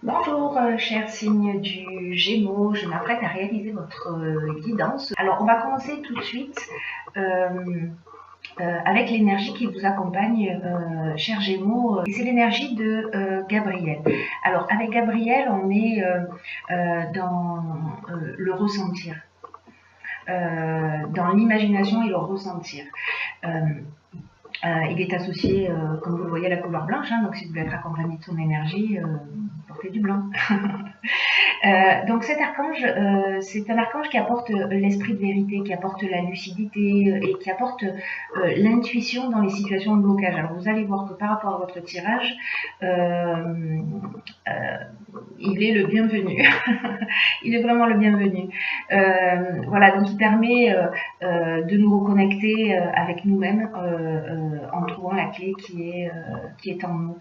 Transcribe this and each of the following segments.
Bonjour, cher signe du Gémeaux, je m'apprête à réaliser votre guidance. Alors, on va commencer tout de suite avec l'énergie qui vous accompagne, cher Gémeaux. Et c'est l'énergie de Gabriel. Alors, avec Gabriel, on est dans le ressentir, dans l'imagination et le ressentir. Il est associé, comme vous le voyez, à la couleur blanche, hein, donc si vous voulez être accompagné de son énergie, portez du blanc. Donc cet archange, c'est un archange qui apporte l'esprit de vérité, qui apporte la lucidité et qui apporte l'intuition dans les situations de blocage. Alors vous allez voir que par rapport à votre tirage, il est le bienvenu. Il est vraiment le bienvenu. Voilà, donc il permet de nous reconnecter avec nous-mêmes en trouvant la clé qui est en nous.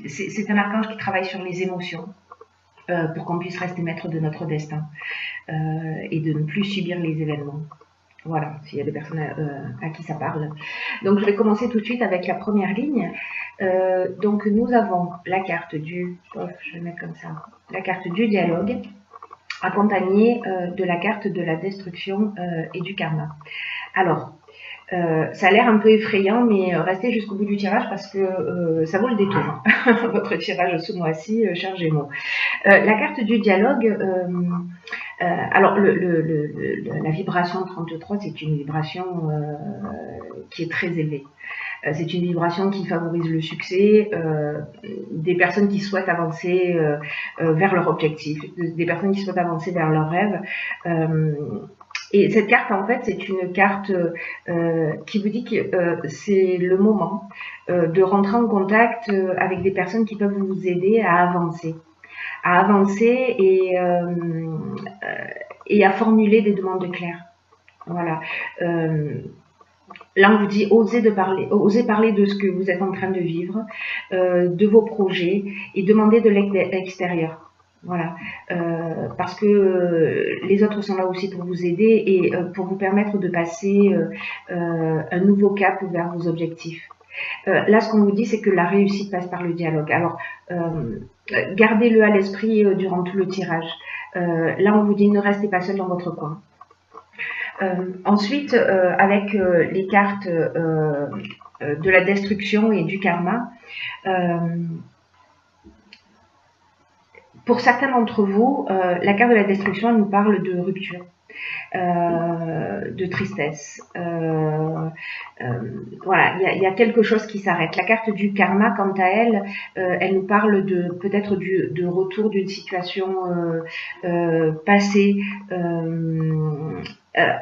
C'est un archange qui travaille sur les émotions. Pour qu'on puisse rester maître de notre destin et de ne plus subir les événements. Voilà, s'il y a des personnes à qui ça parle. Donc je vais commencer tout de suite avec la première ligne. Donc nous avons la carte du, je vais mettre comme ça, la carte du dialogue, accompagnée de la carte de la destruction et du karma. Alors, ça a l'air un peu effrayant, mais restez jusqu'au bout du tirage parce que ça vaut le détour. Votre tirage ce mois-ci, cher Gémeaux. La carte du dialogue, alors la vibration 33, c'est une vibration qui est très élevée. C'est une vibration qui favorise le succès des personnes qui souhaitent avancer vers leur objectif, des personnes qui souhaitent avancer vers leurs rêves. Et cette carte, en fait, c'est une carte qui vous dit que c'est le moment de rentrer en contact avec des personnes qui peuvent vous aider à avancer et à formuler des demandes claires. Voilà. Là, on vous dit osez parler de ce que vous êtes en train de vivre, de vos projets et demandez de l'extérieur. Voilà, parce que les autres sont là aussi pour vous aider et pour vous permettre de passer un nouveau cap vers vos objectifs. Là, ce qu'on vous dit, c'est que la réussite passe par le dialogue. Alors, gardez-le à l'esprit durant tout le tirage. Là, on vous dit ne restez pas seul dans votre coin. Ensuite, avec les cartes de la destruction et du karma, pour certains d'entre vous, la carte de la destruction, elle nous parle de rupture. De tristesse. Voilà, il y a quelque chose qui s'arrête. La carte du karma, quant à elle, elle nous parle de peut-être de retour d'une situation passée.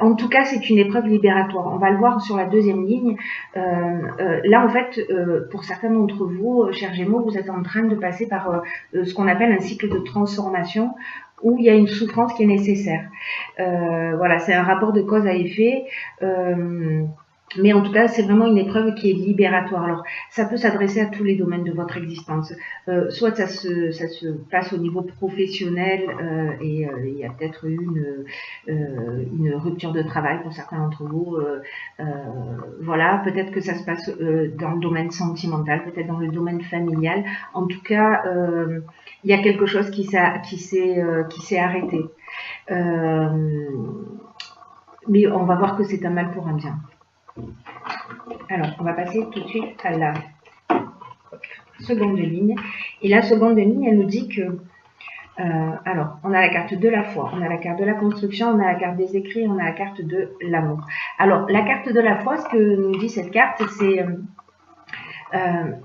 En tout cas, c'est une épreuve libératoire. On va le voir sur la deuxième ligne. Là, en fait, pour certains d'entre vous, chers Gémeaux, vous êtes en train de passer par ce qu'on appelle un cycle de transformation où il y a une souffrance qui est nécessaire. Voilà, c'est un rapport de cause à effet. Mais en tout cas, c'est vraiment une épreuve qui est libératoire. Alors, ça peut s'adresser à tous les domaines de votre existence. Soit ça se passe au niveau professionnel et il y a peut-être eu une rupture de travail pour certains d'entre vous. Voilà, peut-être que ça se passe dans le domaine sentimental, peut-être dans le domaine familial. En tout cas, il y a quelque chose qui s'est arrêté. Mais on va voir que c'est un mal pour un bien. Alors, on va passer tout de suite à la seconde ligne. Et la seconde ligne, elle nous dit que, alors, on a la carte de la foi, on a la carte de la construction, on a la carte des écrits, on a la carte de l'amour. Alors, la carte de la foi, ce que nous dit cette carte,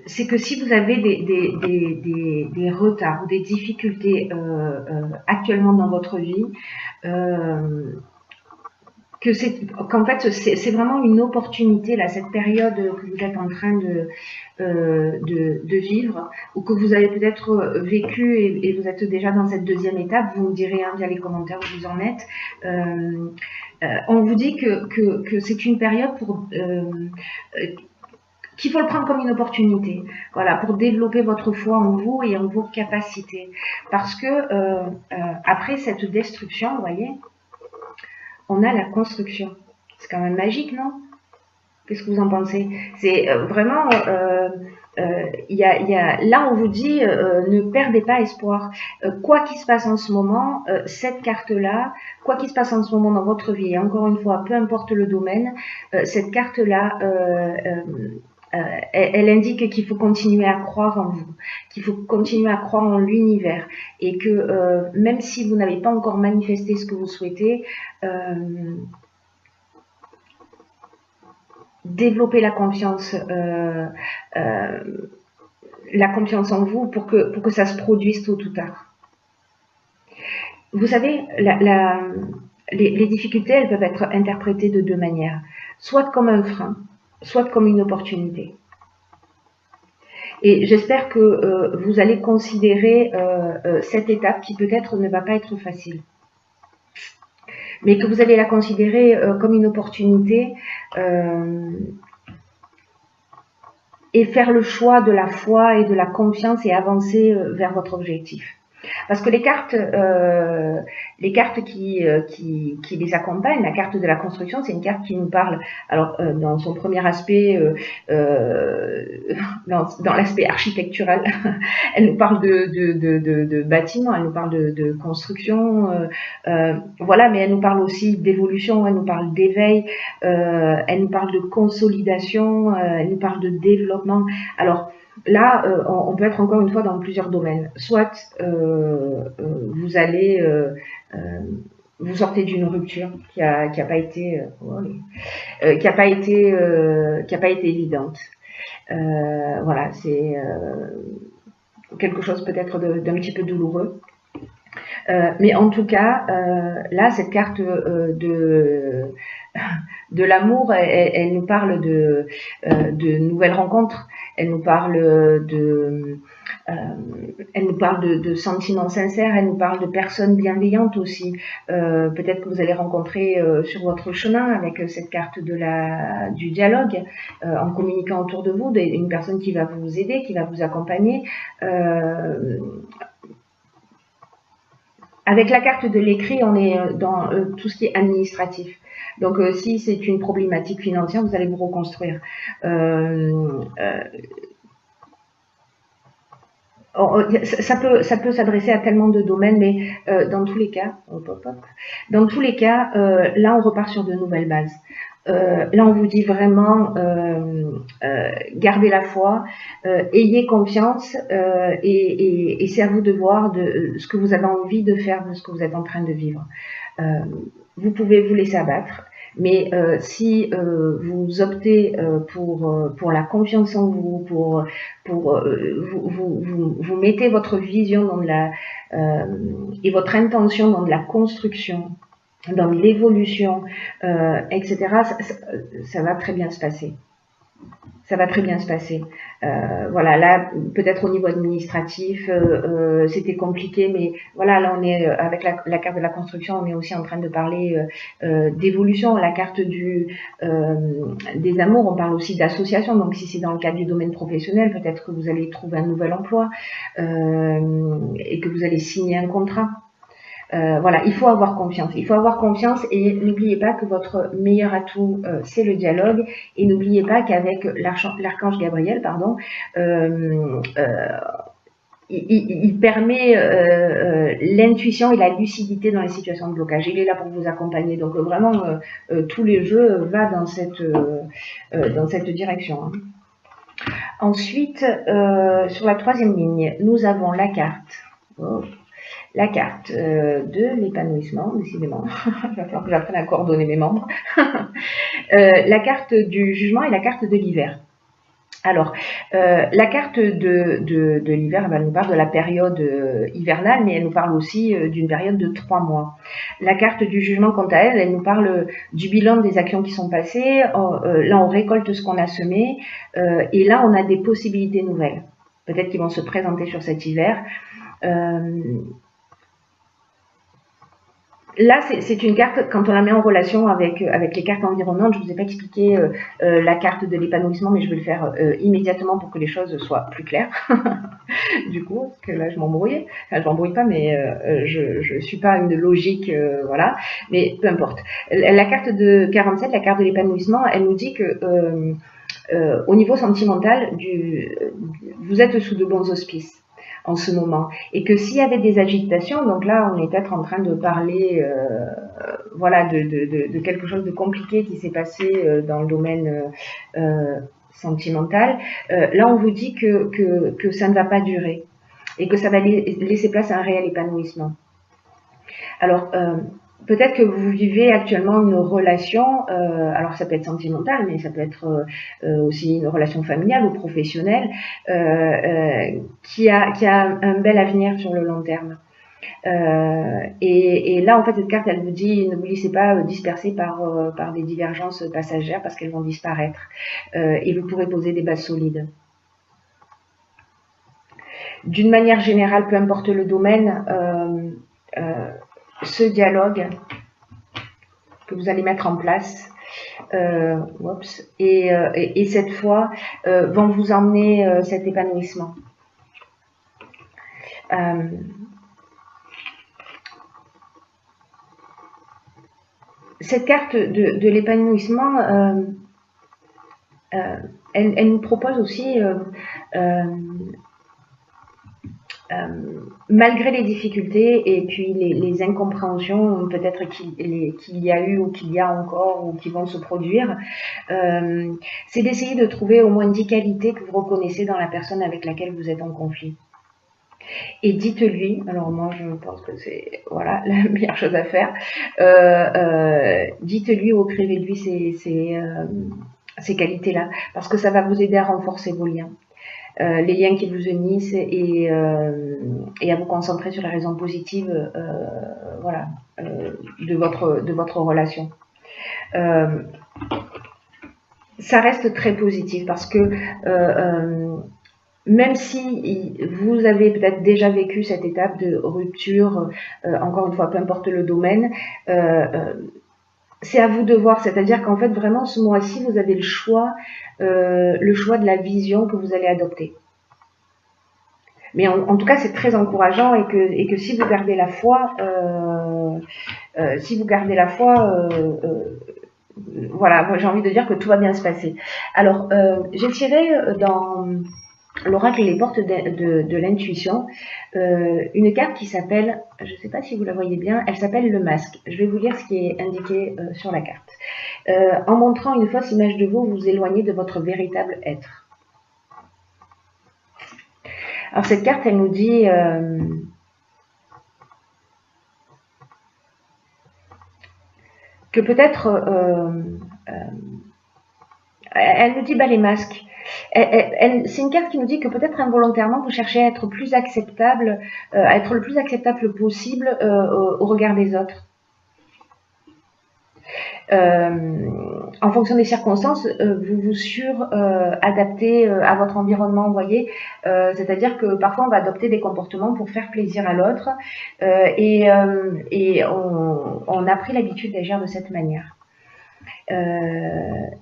c'est que si vous avez des retards ou des difficultés actuellement dans votre vie, qu'en fait c'est vraiment une opportunité là, cette période que vous êtes en train de vivre ou que vous avez peut-être vécu et vous êtes déjà dans cette deuxième étape. Vous me direz via les commentaires où vous en êtes. On vous dit que c'est une période pour qu'il faut le prendre comme une opportunité, voilà, pour développer votre foi en vous et en vos capacités. Parce que après cette destruction, vous voyez, on a la construction. C'est quand même magique, non? Qu'est-ce que vous en pensez? C'est vraiment Là, on vous dit, ne perdez pas espoir. Quoi qu'il se passe en ce moment, cette carte-là, quoi qu'il se passe en ce moment dans votre vie, et encore une fois, peu importe le domaine, cette carte-là, elle indique qu'il faut continuer à croire en vous, qu'il faut continuer à croire en l'univers, et que même si vous n'avez pas encore manifesté ce que vous souhaitez, développer la confiance en vous pour que ça se produise tôt ou tard. Vous savez, les difficultés, elles peuvent être interprétées de deux manières, soit comme un frein, soit comme une opportunité. Et j'espère que vous allez considérer cette étape qui peut-être ne va pas être facile, mais que vous allez la considérer comme une opportunité et faire le choix de la foi et de la confiance et avancer vers votre objectif. Parce que les cartes qui les accompagnent, la carte de la construction, c'est une carte qui nous parle, alors dans son premier aspect, dans l'aspect architectural, elle nous parle de bâtiments, elle nous parle de construction, voilà, mais elle nous parle aussi d'évolution, elle nous parle d'éveil, elle nous parle de consolidation, elle nous parle de développement. Alors, là, on peut être encore une fois dans plusieurs domaines. Soit vous allez, vous sortez d'une rupture qui a pas été évidente. Voilà, c'est quelque chose peut-être d'un petit peu douloureux. Mais en tout cas, là, cette carte de l'amour, elle nous parle de nouvelles rencontres. Elle nous parle de sentiments sincères, elle nous parle de personnes bienveillantes aussi. Peut-être que vous allez rencontrer sur votre chemin avec cette carte du dialogue, en communiquant autour de vous, une personne qui va vous aider, qui va vous accompagner. Avec la carte de l'écrit, on est dans tout ce qui est administratif. Donc, si c'est une problématique financière, vous allez vous reconstruire. Ça peut s'adresser à tellement de domaines, mais dans tous les cas, là, on repart sur de nouvelles bases. Là, on vous dit vraiment, gardez la foi, ayez confiance, et c'est à vous de voir de ce que vous avez envie de faire, de ce que vous êtes en train de vivre. Vous pouvez vous laisser abattre, mais si vous optez pour la confiance en vous, vous mettez votre vision dans et votre intention dans de la construction, dans l'évolution, etc., ça va très bien se passer. Ça va très bien se passer. Voilà, là, peut-être au niveau administratif, c'était compliqué, mais voilà, là, on est avec la carte de la construction, on est aussi en train de parler d'évolution. La carte des amours, on parle aussi d'association. Donc, si c'est dans le cadre du domaine professionnel, peut-être que vous allez trouver un nouvel emploi et que vous allez signer un contrat. Voilà, il faut avoir confiance. Il faut avoir confiance et n'oubliez pas que votre meilleur atout, c'est le dialogue. Et n'oubliez pas qu'avec l'archange Gabriel, pardon, il permet l'intuition et la lucidité dans les situations de blocage. Il est là pour vous accompagner. Donc vraiment, tous les jeux va dans cette direction. Hein. Ensuite, sur la troisième ligne, nous avons la carte. La carte de l'épanouissement, décidément. Il va falloir que j'apprenne à coordonner mes membres. La carte du jugement et la carte de l'hiver. Alors, la carte de l'hiver, elle nous parle de la période hivernale, mais elle nous parle aussi d'une période de 3 mois. La carte du jugement, quant à elle, elle nous parle du bilan des actions qui sont passées. Là, on récolte ce qu'on a semé, et là, on a des possibilités nouvelles. Peut-être qu'ils vont se présenter sur cet hiver. Là, c'est une carte, quand on la met en relation avec les cartes environnantes, je ne vous ai pas expliqué la carte de l'épanouissement, mais je vais le faire immédiatement pour que les choses soient plus claires. Du coup, parce que là, je m'embrouille. Enfin, je m'embrouille pas, mais je suis pas une logique, voilà. Mais peu importe. La carte de 47, la carte de l'épanouissement, elle nous dit que au niveau sentimental, vous êtes sous de bons auspices en ce moment, et que s'il y avait des agitations, donc là on est peut-être en train de parler voilà, de quelque chose de compliqué qui s'est passé dans le domaine sentimental, là on vous dit que ça ne va pas durer et que ça va laisser place à un réel épanouissement. Alors, peut-être que vous vivez actuellement une relation, alors ça peut être sentimental, mais ça peut être aussi une relation familiale ou professionnelle, qui a un bel avenir sur le long terme. Et là, en fait, cette carte, elle vous dit, ne vous laissez pas disperser par des divergences passagères parce qu'elles vont disparaître. Et vous pourrez poser des bases solides. D'une manière générale, peu importe le domaine, ce dialogue que vous allez mettre en place et cette fois vont vous emmener cet épanouissement. Cette carte de l'épanouissement, elle nous propose aussi malgré les difficultés et puis les incompréhensions peut-être qu'il y a eu ou qu'il y a encore ou qui vont se produire, c'est d'essayer de trouver au moins 10 qualités que vous reconnaissez dans la personne avec laquelle vous êtes en conflit. Et dites-lui, alors moi je pense que c'est voilà, la meilleure chose à faire, dites-lui ou écrivez-lui ces qualités-là, parce que ça va vous aider à renforcer vos liens. Les liens qui vous unissent et à vous concentrer sur les raisons positives voilà, de votre relation. Ça reste très positif parce que même si vous avez peut-être déjà vécu cette étape de rupture, encore une fois, peu importe le domaine, c'est à vous de voir, c'est-à-dire qu'en fait, vraiment, ce mois-ci, vous avez le choix de la vision que vous allez adopter. Mais en tout cas, c'est très encourageant et que si vous gardez la foi, voilà, j'ai envie de dire que tout va bien se passer. Alors, j'ai tiré dans l'oracle et les portes de l'intuition une carte qui s'appelle, je ne sais pas si vous la voyez bien, elle s'appelle le masque. Je vais vous lire ce qui est indiqué sur la carte. En montrant une fausse image de vous, vous vous éloignez de votre véritable être. Alors cette carte, elle nous dit que peut-être, elle nous dit les masques. C'est une carte qui nous dit que peut-être involontairement vous cherchez à être plus acceptable, à être le plus acceptable possible au regard des autres. En fonction des circonstances, vous vous adaptez à votre environnement, vous voyez. C'est-à-dire que parfois on va adopter des comportements pour faire plaisir à l'autre et on a pris l'habitude d'agir de cette manière.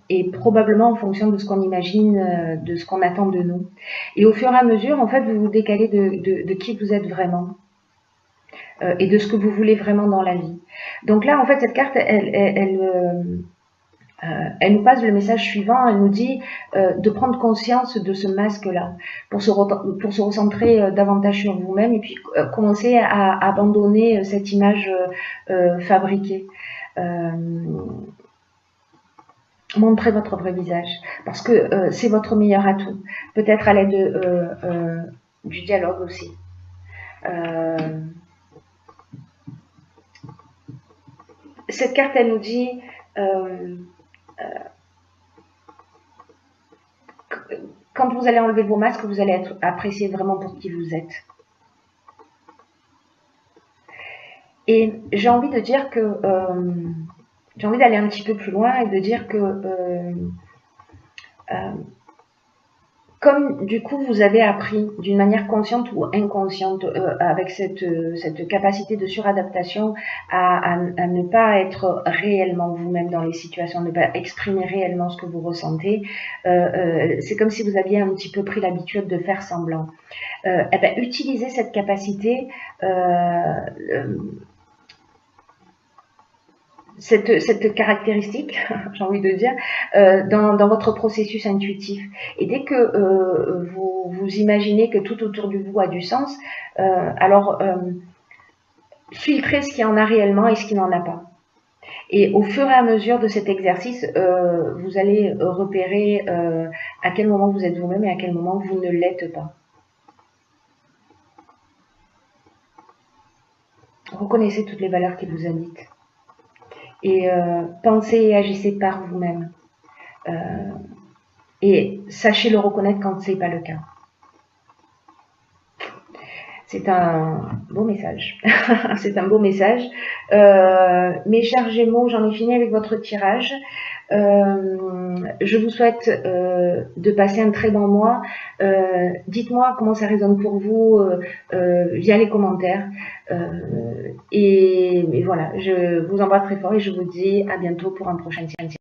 Et probablement en fonction de ce qu'on imagine, de ce qu'on attend de nous. Et au fur et à mesure, en fait, vous vous décalez de qui vous êtes vraiment et de ce que vous voulez vraiment dans la vie. Donc là, en fait, cette carte, elle nous passe le message suivant. Elle nous dit de prendre conscience de ce masque-là pour se recentrer davantage sur vous-même et puis commencer à abandonner cette image fabriquée. Montrez votre vrai visage parce que c'est votre meilleur atout. Peut-être à l'aide du dialogue aussi. Cette carte, elle nous dit quand vous allez enlever vos masques, vous allez être apprécié vraiment pour qui vous êtes. Et j'ai envie de dire que j'ai envie d'aller un petit peu plus loin et de dire que comme du coup vous avez appris d'une manière consciente ou inconsciente avec cette capacité de suradaptation à ne pas être réellement vous-même dans les situations, ne pas exprimer réellement ce que vous ressentez, c'est comme si vous aviez un petit peu pris l'habitude de faire semblant. Eh ben, utilisez cette capacité cette caractéristique, j'ai envie de dire, dans votre processus intuitif. Et dès que vous imaginez que tout autour de vous a du sens, alors filtrez ce qui en a réellement et ce qui n'en a pas. Et au fur et à mesure de cet exercice, vous allez repérer à quel moment vous êtes vous-même et à quel moment vous ne l'êtes pas. Reconnaissez toutes les valeurs qui vous habitent. Et pensez et agissez par vous-même. Et sachez le reconnaître quand ce n'est pas le cas. C'est un beau message. C'est un beau message. Mes chers Gémeaux, j'en ai fini avec votre tirage. Je vous souhaite de passer un très bon mois. Dites-moi comment ça résonne pour vous via les commentaires. Et voilà, je vous embrasse très fort et je vous dis à bientôt pour un prochain tirage.